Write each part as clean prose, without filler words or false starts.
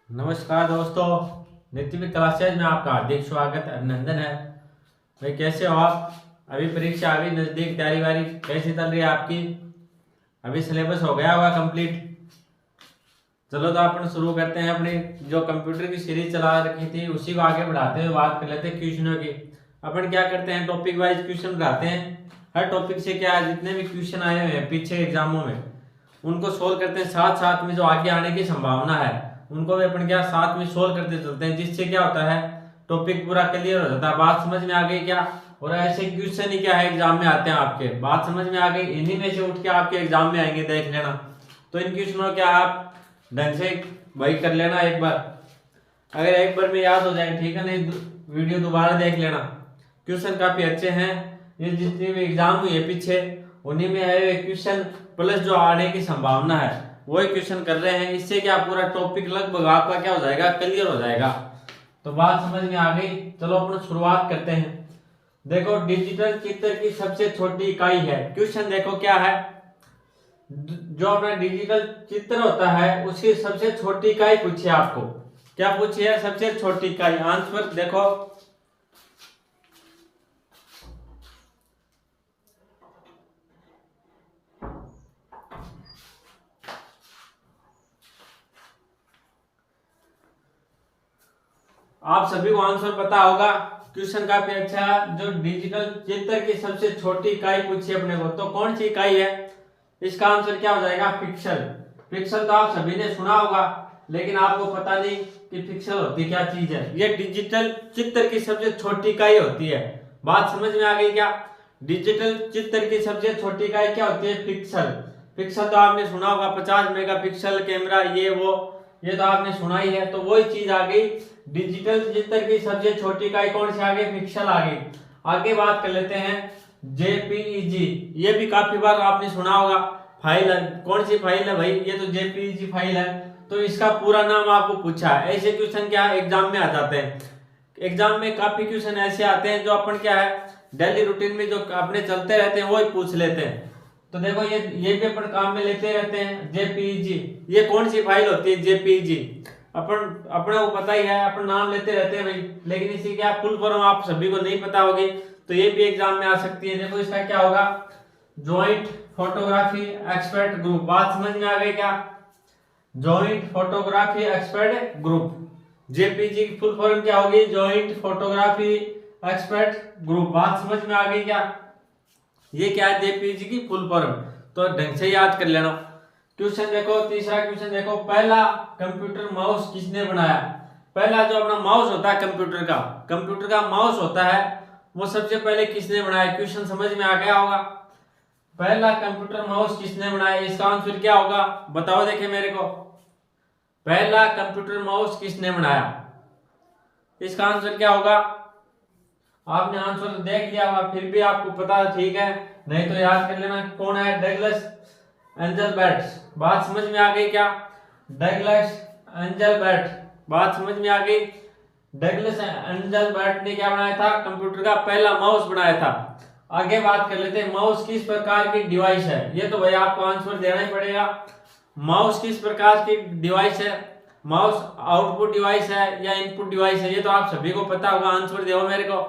नमस्कार दोस्तों, नित्य क्लासेज में आपका हार्दिक स्वागत अभिनंदन है। भाई कैसे हो आप? अभी परीक्षा अभी नज़दीक, तैयारी वारी कैसी चल रही है आपकी? अभी सिलेबस हो गया होगा कंप्लीट? चलो तो अपन शुरू करते हैं। अपनी जो कंप्यूटर की सीरीज चला रखी थी उसी को आगे बढ़ाते हुए बात कर लेते हैं क्वेश्चनों की। अपन क्या करते हैं, टॉपिक वाइज क्वेश्चन बढ़ाते हैं। हर टॉपिक से क्या है, जितने भी क्वेश्चन आए हुए हैं पीछे एग्जामों में उनको सोल्व करते हैं। साथ साथ में जो आगे आने की संभावना है उनको भी अपन क्या साथ में सोल्व करते चलते हैं, जिससे क्या होता है टॉपिक पूरा क्लियर हो जाता है। बात समझ में आ गई क्या? और ऐसे क्वेश्चन ही क्या है एग्जाम में आते हैं आपके। बात समझ में आ गई? इन्हीं में से उठ के आपके एग्जाम में आएंगे, देख लेना। तो इन क्वेश्चनों क्या आप ढंग से वही कर लेना एक बार। अगर एक बार में याद हो जाए ठीक है, नहीं वीडियो दोबारा देख लेना। क्वेश्चन काफी अच्छे हैं। ये जितने भी एग्जाम हुए हैं पीछे उन्हीं में है क्वेश्चन, प्लस जो आने की संभावना है वही क्वेश्चन कर रहे हैं। इससे क्या पूरा टॉपिक लगभग आपका क्या हो जाएगा, क्लियर हो जाएगा। तो बात समझ में आ गई। चलो अपन शुरुआत करते हैं। देखो, डिजिटल चित्र की सबसे छोटी इकाई है। क्वेश्चन देखो क्या है, जो अपना डिजिटल चित्र होता है उसकी सबसे छोटी इकाई पूछी है आपको। क्या पूछी है? सबसे छोटी इकाई। आंसर देखो, आप सभी को आंसर पता होगा। क्वेश्चन काफी अच्छा है। जो डिजिटल चित्र की सबसे छोटी इकाई पूछी अपने को, तो कौन सी इकाई है? इसका आंसर क्या हो जाएगा? पिक्सल। पिक्सल तो आप सभी ने सुना होगा, लेकिन आपको पता नहीं कि पिक्सल होती क्या चीज है। ये डिजिटल चित्र की सबसे छोटी इकाई होती है। बात समझ में आ गई क्या? डिजिटल चित्र की सबसे छोटी इकाई क्या होती है? पिक्सल। पिक्सल तो आपने सुना होगा, 50 मेगापिक्सल कैमरा, ये वो, ये तो आपने सुना ही है। तो वही चीज आ गई। डिजिटल चित्र की सबसे छोटी इकाई कौन सी आ गई? पिक्सल आ गई। आगे बात कर लेते हैं जेपीईजी। ये भी काफी बार आपने सुना होगा। फाइल है, कौन सी फाइल है भाई? ये तो जेपीईजी फाइल है। तो इसका पूरा नाम आपको पूछा है। ऐसे क्वेश्चन क्या एग्जाम में आ जाते हैं। एग्जाम में काफी क्वेश्चन ऐसे आते हैं जो अपन क्या है डेली रूटीन में जो अपने चलते रहते हैं वही पूछ लेते हैं। तो देखो, ये भी अपन काम में लेते रहते हैं। जेपीईजी ये कौन सी फाइल होती है? जेपीईजी अपन अपने को पता ही है, अपन नाम लेते रहते हैं भाई, लेकिन इसी क्या फुल फॉर्म आप सभी को नहीं पता होगी। तो ये भी एग्जाम में आ सकती है। देखो इसका क्या होगा, जॉइंट फोटोग्राफी एक्सपर्ट ग्रुप। बात समझ में आ गई क्या? Joint photography expert group, JPG की फुल फॉर्म क्या होगी? Joint photography expert group. बात समझ में आ गई क्या? ये क्या है? जेपीजी की फुल फॉर्म। तो ढंग से याद कर लेना। क्वेश्चन देखो, तीसरा क्वेश्चन देखो, पहला कंप्यूटर माउस किसने बनाया? पहला जो अपना माउस होता है कंप्यूटर का माउस होता है, वो सबसे पहले किसने बनाया? क्वेश्चन समझ में आ गया होगा। पहला कंप्यूटर माउस किसने बनाया? इसका आंसर क्या होगा बताओ, देखे मेरे को। पहला कंप्यूटर माउस किसने बनाया? इसका आंसर क्या होगा? आपने आंसर देख लिया होगा, फिर भी आपको पता ठीक है, नहीं तो याद कर लेना। कौन है? Douglas Engelbart. बात समझ में आ गई क्या? Douglas Engelbart. बात समझ में आ गई। डगलस एंजलबर्ट ने क्या बनाया था? कंप्यूटर का पहला माउस बनाया था। आगे बात कर लेते हैं, माउस किस प्रकार की डिवाइस है? ये तो भाई आपको आंसर देना ही पड़ेगा। माउस किस प्रकार की डिवाइस है? माउस आउटपुट डिवाइस है या इनपुट डिवाइस है? ये तो आप सभी को पता होगा। आंसर दो मेरे को।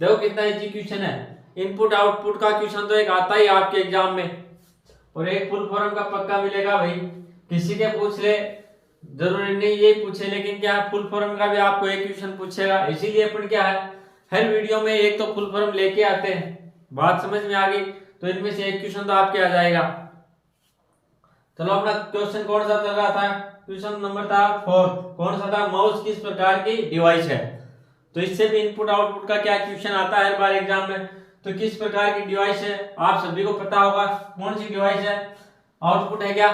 देखो कितना इजी क्वेश्चन है। इनपुट आउटपुट का क्वेश्चन तो एक आता ही आपके एग्जाम में, और एक फुल फॉर्म का पक्का मिलेगा भाई। किसी के पूछ ले, जरूरी नहीं ये पूछे, लेकिन क्या है फुल फॉर्म का भी आपको एक क्वेश्चन पूछेगा। इसीलिए अपन क्या है हर वीडियो में एक तो फुल फॉर्म लेके आते हैं। बात समझ में आ गई? तो इनमें से एक क्वेश्चन तो आपके आ जाएगा। चलो, अपना क्वेश्चन कौन सा चल रहा था? क्वेश्चन नंबर था 4। कौन सा था? माउस किस प्रकार की डिवाइस है? तो इससे भी इनपुट आउटपुट का क्या क्वेश्चन आता है हर बार एग्जाम में। तो किस प्रकार की डिवाइस है आप सभी को पता होगा। कौन सी डिवाइस है? आउटपुट है क्या?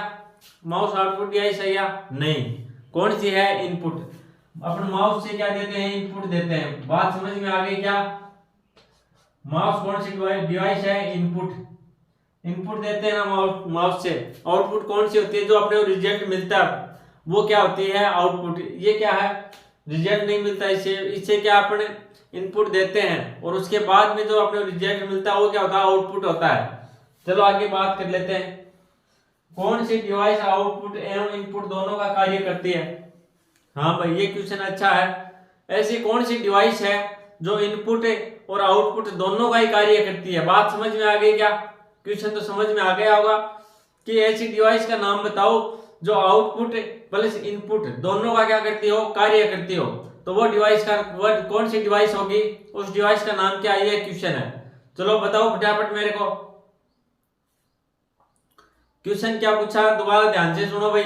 माउस आउटपुट डिवाइस है या नहीं? कौन सी है? इनपुट। अपन माउस से क्या देते हैं? इनपुट देते हैं। बात समझ में आ गई क्या? माउस कौन सी डिवाइस है? इनपुट। इनपुट देते हैं ना माउस से। आउटपुट कौन सी होती है? जो अपने रिजल्ट मिलता है वो क्या होती है? आउटपुट। ये क्या है? रिजल्ट नहीं मिलता इससे। इससे क्या अपने इनपुट देते हैं और उसके बाद में जो अपने रिजल्ट मिलता है वो क्या होता है? आउटपुट होता है। चलो आगे बात कर लेते हैं। कौन सी डिवाइस आउटपुट एवं इनपुट दोनों का कार्य करती है? हाँ भाई, ये क्वेश्चन अच्छा है। ऐसी कौन सी डिवाइस है जो इनपुट और आउटपुट दोनों का ही कार्य करती है? बात समझ में आ गई क्या? क्वेश्चन तो समझ में आ गया होगा कि ऐसी डिवाइस का नाम बताओ जो आउटपुट प्लस इनपुट दोनों का क्या करती हो, कार्य करती हो। तो वो डिवाइस का वर्ड कौन सी डिवाइस होगी, उस डिवाइस का नाम क्या, ये क्वेश्चन है। चलो बताओ फटाफट मेरे को। क्वेश्चन क्या पूछा, दोबारा ध्यान से सुनो भाई,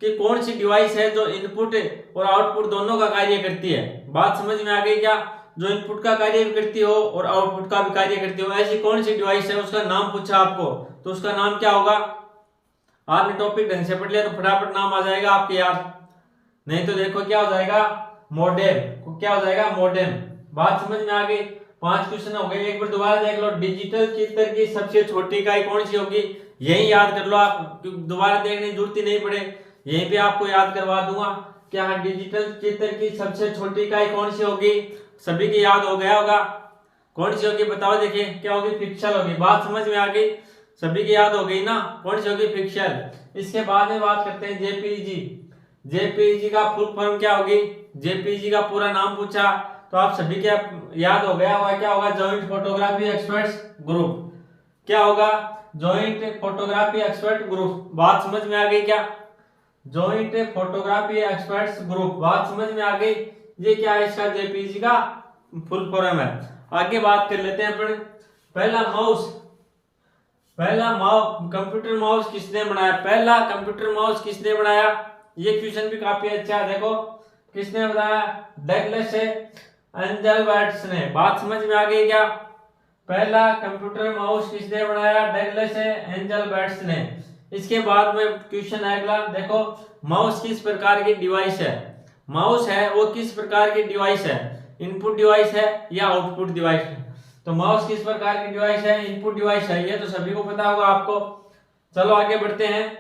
कि कौन सी डिवाइस है जो इनपुट और आउटपुट दोनों का कार्य करती है। बात समझ में आ गई क्या? जो इनपुट का कार्य भी करती हो और आउटपुट का भी कार्य करती हो, ऐसी कौन सी डिवाइस है, उसका नाम पूछा आपको, तो उसका नाम क्या होगा? आपने टॉपिक ढंग से पढ़ लिया तो फटाफट नाम आ जाएगा आपके याद, नहीं तो देखो क्या हो जाएगा, मॉडेम। क्या हो जाएगा? मॉडेम। बात समझ में आ गई? 5 क्वेश्चन हो गए, एक बार दोबारा देख लो। डिजिटल चित्र की सबसे छोटी इकाई कौन सी होगी, यही याद कर लो आप, दोबारा देखने की जरूरत ही नहीं पड़े, यहीं पे आपको याद करवा दूंगा। क्या डिजिटल चित्र की सबसे छोटी इकाई कौन सी होगी? सभी की याद हो गया होगा, कौन सी होगी बताओ, देखिए क्या होगी, पिक्सल होगी। बात समझ में आ गई? सभी की याद हो गई ना, कौन सी होगी, पिक्सल। इसके बाद में बात करते हैं जेपीजी। जेपीजी का फुल फॉर्म क्या होगी? जेपीजी का पूरा नाम पूछा तो आप सभी के याद हो गया होगा, क्या होगा, जॉइंट फोटोग्राफी एक्सपर्ट्स ग्रुप। क्या होगा? Joint photography expert group. बात समझ में आ गई क्या? Joint photography experts group. बात समझ में आ गई? ये क्या है, इसका जेपीजी का फुल फॉर्म है। आगे बात कर लेते हैं अपन। पहला कंप्यूटर माउस किसने बनाया? पहला कंप्यूटर माउस किसने बनाया? ये क्वेश्चन भी काफी अच्छा है, देखो किसने बनाया, डगलस एंजलबर्ट्स ने। बात समझ में आ गई क्या? पहला कंप्यूटर माउस किसने बनाया? डगलस एंजलबर्ट्स ने। इसके बाद में क्वेश्चन है अगला, देखो माउस किस प्रकार की डिवाइस है? माउस है वो किस प्रकार की डिवाइस है? इनपुट डिवाइस है या आउटपुट डिवाइस है? तो माउस किस प्रकार की डिवाइस है? इनपुट डिवाइस है, ये तो सभी को पता होगा आपको। चलो आगे बढ़ते हैं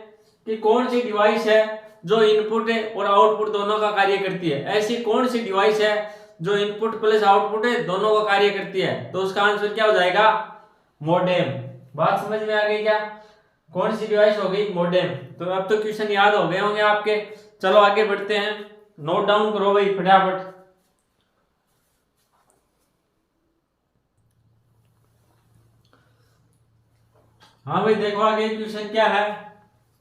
कि कौन सी डिवाइस है जो इनपुट और आउटपुट दोनों का कार्य करती है। ऐसी कौन सी डिवाइस है जो इनपुट प्लस आउटपुट है दोनों का कार्य करती है? तो उसका आंसर क्या हो जाएगा? मॉडेम। बात समझ में आ गई क्या? कौन सी डिवाइस हो गई? मॉडेम। तो अब तो क्वेश्चन याद हो गए होंगे आपके। चलो आगे बढ़ते हैं, नोट डाउन करो भाई फटाफट। हाँ भाई देखो आगे क्वेश्चन क्या है,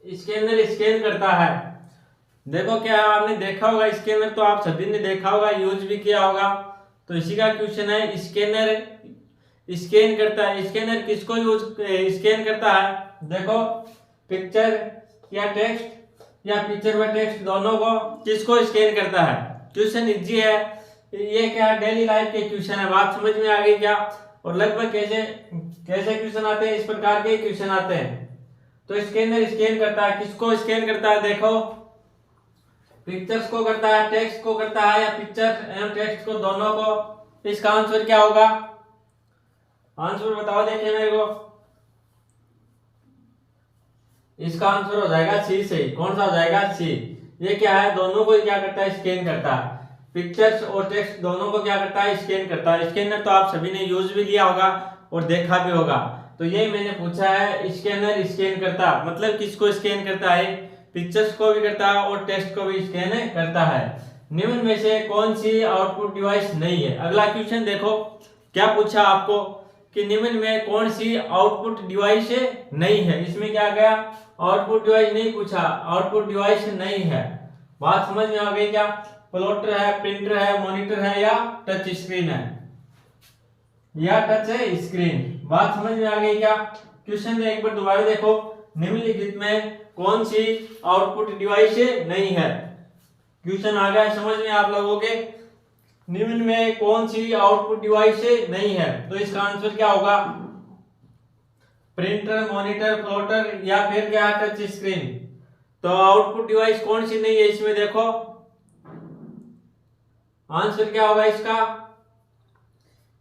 स्कैनर स्कैन करता है। देखो क्या है, आपने देखा होगा स्कैनर, तो आप सभी ने देखा होगा, यूज भी किया होगा। तो इसी का क्वेश्चन है, स्कैनर स्कैन करता है। स्कैनर किसको यूज स्कैन करता है? देखो पिक्चर या टेक्स्ट या पिक्चर व टेक्स्ट दोनों को किसको स्कैन करता है? क्वेश्चन इजी है, ये क्या डेली लाइफ के क्वेश्चन है। बात समझ में आ गई क्या? और लगभग कैसे कैसे क्वेश्चन आते हैं, इस प्रकार के क्वेश्चन आते हैं। तो स्कैनर स्कैन करता है, किसको स्कैन करता है? देखो पिक्चर्स को करता है, टेक्स्ट को करता है, या पिक्चर एवं टेक्स्ट को दोनों को। इसका आंसर क्या होगा? आंसर बताओ देखिए मेरे को। इसका आंसर हो जाएगा सी सही। कौन सा हो जाएगा? सी। ये क्या है, दोनों को क्या करता है? स्कैन करता है। पिक्चर्स और टेक्स्ट दोनों को क्या करता है? स्कैन करता है। स्कैनर तो आप सभी ने यूज भी लिया होगा और देखा भी होगा। तो ये मैंने पूछा है, स्कैनर स्कैन करता मतलब किसको स्कैन करता है? पिक्चर्स को भी करता है और टेक्स्ट को भी स्कैन करता है। निम्न में से कौन सी आउटपुट डिवाइस नहीं है? अगला क्वेश्चन देखो क्या पूछा आपको कि निम्न में कौन सी आउटपुट डिवाइस नहीं है। इसमें क्या गया? आउटपुट डिवाइस नहीं पूछा, आउटपुट डिवाइस नहीं है। बात समझ में आ गई क्या? प्लॉटर है, प्रिंटर है, मॉनिटर है, या टच स्क्रीन है, या टच स्क्रीन। बात समझ में आ गई क्या? क्वेश्चन एक बार दोबारा देखो, निम्नलिखित में कौन सी आउटपुट डिवाइस नहीं है? क्वेश्चन आ गया समझ में आप लोगों के, निम्न में कौन सी आउटपुट डिवाइस नहीं है? तो इसका आंसर क्या होगा? प्रिंटर, मॉनिटर, प्लॉटर, या फिर क्या टच स्क्रीन। तो आउटपुट डिवाइस कौन सी नहीं है इसमें? देखो आंसर क्या होगा इसका?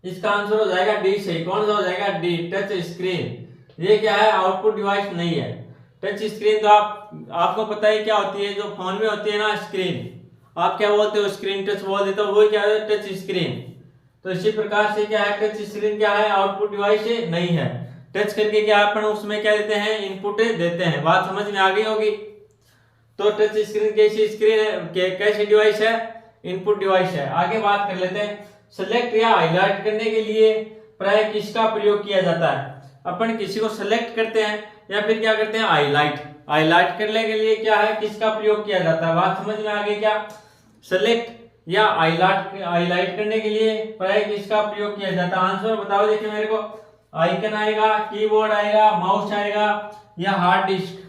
इसका आंसर हो जाएगा डी सही। कौन सा हो जाएगा? D, touch screen. ये क्या है? आउटपुट डिवाइस नहीं है। टच स्क्रीन तो आपको पता है क्या होती है, जो फोन में होती है ना स्क्रीन, आप क्या बोलते हो? स्क्रीन टच बोल देते हो, वो क्या है? Touch screen. तो इसी प्रकार से क्या है, टच स्क्रीन क्या है? आउटपुट डिवाइस नहीं है। टच करके क्या अपन उसमें क्या देते हैं? इनपुट देते हैं। बात समझ में आ गई होगी। तो टच स्क्रीन कैसी स्क्रीन है, कैसी डिवाइस है, इनपुट डिवाइस है। आगे बात कर लेते हैं, सेलेक्ट या हाईलाइट करने के लिए प्राय किसका प्रयोग किया जाता है। अपन किसी को सेलेक्ट करते हैं या फिर क्या करते हैं, हाईलाइट करने के लिए क्या है, किसका प्रयोग किया जाता है। बात समझ में आ गई क्या। सेलेक्ट या हाईलाइट करने के लिए प्राय किसका प्रयोग किया जाता है। आंसर बताओ देखिए मेरे को। आइकन आएगा, कीबोर्ड आएगा, माउस आएगा या हार्ड डिस्क,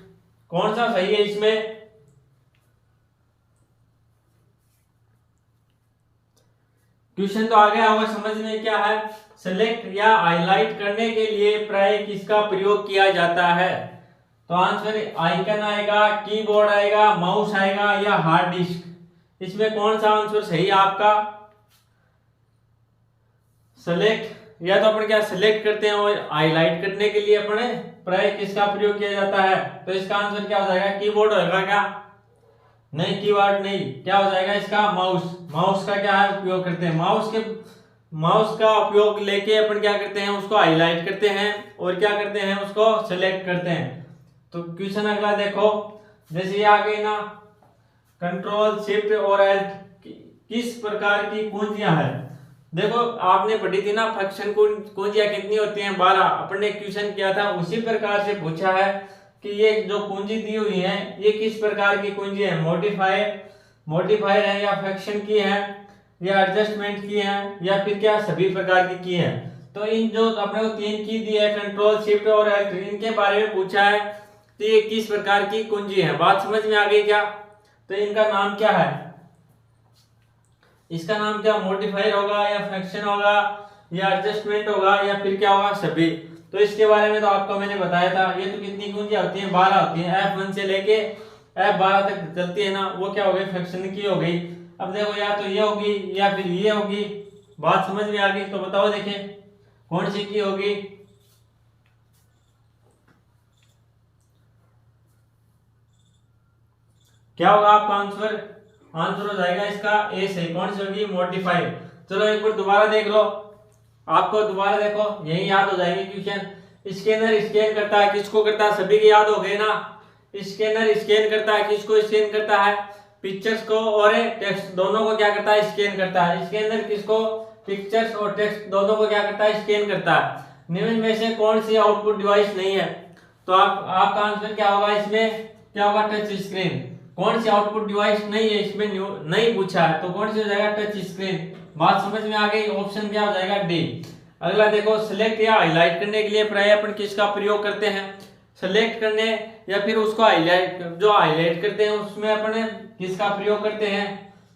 कौन सा सही है इसमें। क्वेश्चन तो आ गया होगा समझ में, क्या है, सेलेक्ट या हाईलाइट करने के लिए प्राय किसका प्रयोग किया जाता है। तो आंसर आइकन आएगा, कीबोर्ड आएगा, माउस आएगा या हार्ड डिस्क, इसमें कौन सा आंसर सही है आपका। सेलेक्ट या तो अपन क्या सेलेक्ट करते हैं और हाईलाइट करने के लिए अपने प्राय किसका प्रयोग किया जाता है। तो इसका आंसर क्या हो जाएगा, कीबोर्ड होगा क्या, नहीं कीबोर्ड नहीं, क्या हो जाएगा इसका, माउस का क्या है उपयोग करते हैं। माउस का उपयोग लेके अपन क्या करते हैं, उसको हाईलाइट करते हैं और क्या करते हैं, उसको सेलेक्ट करते हैं। तो क्वेश्चन अगला देखो, जैसे ये आ गई ना, कंट्रोल शिफ्ट और एल्ट किस प्रकार की कुंजियां हैं। देखो आपने पढ़ी थी ना फंक्शन कुंजियां कितनी होती हैं, 12। अपन ने क्वेश्चन किया था उसी प्रकार से पूछा है कि ये जो कुंजी दी हुई है ये किस प्रकार की कुंजी है, मॉडिफायर है या फंक्शन की है या एडजस्टमेंट की है या फिर क्या सभी प्रकार की है। तो इन जो अपने को 3 की दी है, कंट्रोल शिफ्ट और एल्ट, इनके बारे में पूछा है तो ये किस प्रकार की कुंजी है। बात समझ में आ गई क्या। तो इनका नाम क्या है, इसका नाम क्या, मॉडिफायर होगा या फंक्शन होगा या एडजस्टमेंट होगा या फिर क्या होगा, सभी। तो इसके बारे में तो आपको मैंने बताया था। ये तो कितनी कुंजियां होती हैं, 12 होती हैं। F1 से लेके F12 तक चलती है ना, वो क्या हो गई, फंक्शन की हो गई। अब देखो या तो ये होगी या फिर ये होगी। बात समझ में आ गई तो बताओ देखिए कौन सी की होगी। क्या होगा आपका आंसर हो जाएगा इसका ए सही। कौन सी होगी, मॉडिफाई। चलो एक बार दोबारा देख लो, आपको दोबारा देखो यही याद हो जाएगी क्वेश्चन। स्कैनर स्कैन करता है, किसको करता है, सभी के याद हो गए ना। स्कैनर स्कैन करता है, किसको स्कैन करता है, पिक्चर्स को और टेक्स्ट दोनों को क्या करता है, स्कैन करता है। स्कैनर किसको, पिक्चर्स और टेक्स्ट दोनों को क्या करता है, स्कैन करता है। निम्न में से कौन सी आउटपुट डिवाइस नहीं है। तो आपका आंसर क्या होगा, इसमें क्या होगा, टच स्क्रीन। कौन सी आउटपुट डिवाइस नहीं है, इसमें नहीं पूछा है, तो कौन सी हो जाएगा, टच स्क्रीन। बात समझ में आ गई, ऑप्शन क्या हो जाएगा, डी। अगला देखो, सिलेक्ट या हाईलाइट करने के लिए प्राय अपन किसका प्रयोग करते हैं, सिलेक्ट करने या फिर उसको हाईलाइट, जो हाईलाइट करते हैं उसमें अपन किसका प्रयोग करते हैं।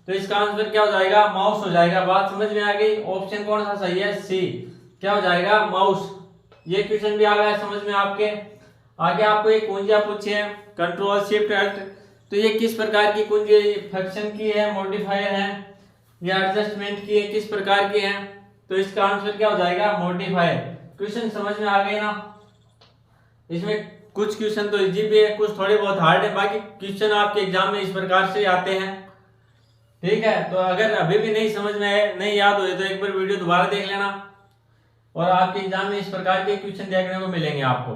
तो इसका आंसर क्या हो जाएगा, माउस हो जाएगा। बात समझ में आ गई, ऑप्शन कौन सा सही है, सी, क्या हो जाएगा, माउस। ये क्वेश्चन भी आ गया समझ में आपके। आगे आपको एक कुंजियां पूछी है, कंट्रोल शिफ्ट एल्ट, तो ये किस प्रकार की कुंजी है, फंक्शन की है, मॉडिफायर है या एडजस्टमेंट की है, किस प्रकार की है। तो इसका आंसर क्या हो जाएगा, मॉडिफायर। क्वेश्चन समझ में आ गए ना। इसमें कुछ क्वेश्चन तो इजी भी है, कुछ थोड़े बहुत हार्ड है, बाकी क्वेश्चन आपके एग्जाम में इस प्रकार से आते हैं। ठीक है, तो अगर अभी भी नहीं समझ में आए, नहीं याद हुए, तो एक बार वीडियो दोबारा देख लेना और आपके एग्जाम में इस प्रकार के क्वेश्चन देखने को मिलेंगे आपको।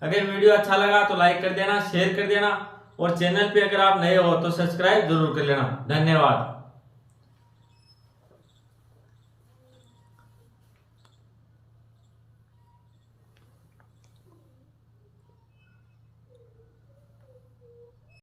अगर वीडियो अच्छा लगा तो लाइक कर देना, शेयर कर देना और चैनल पे अगर आप नए हो तो सब्सक्राइब जरूर कर लेना। धन्यवाद।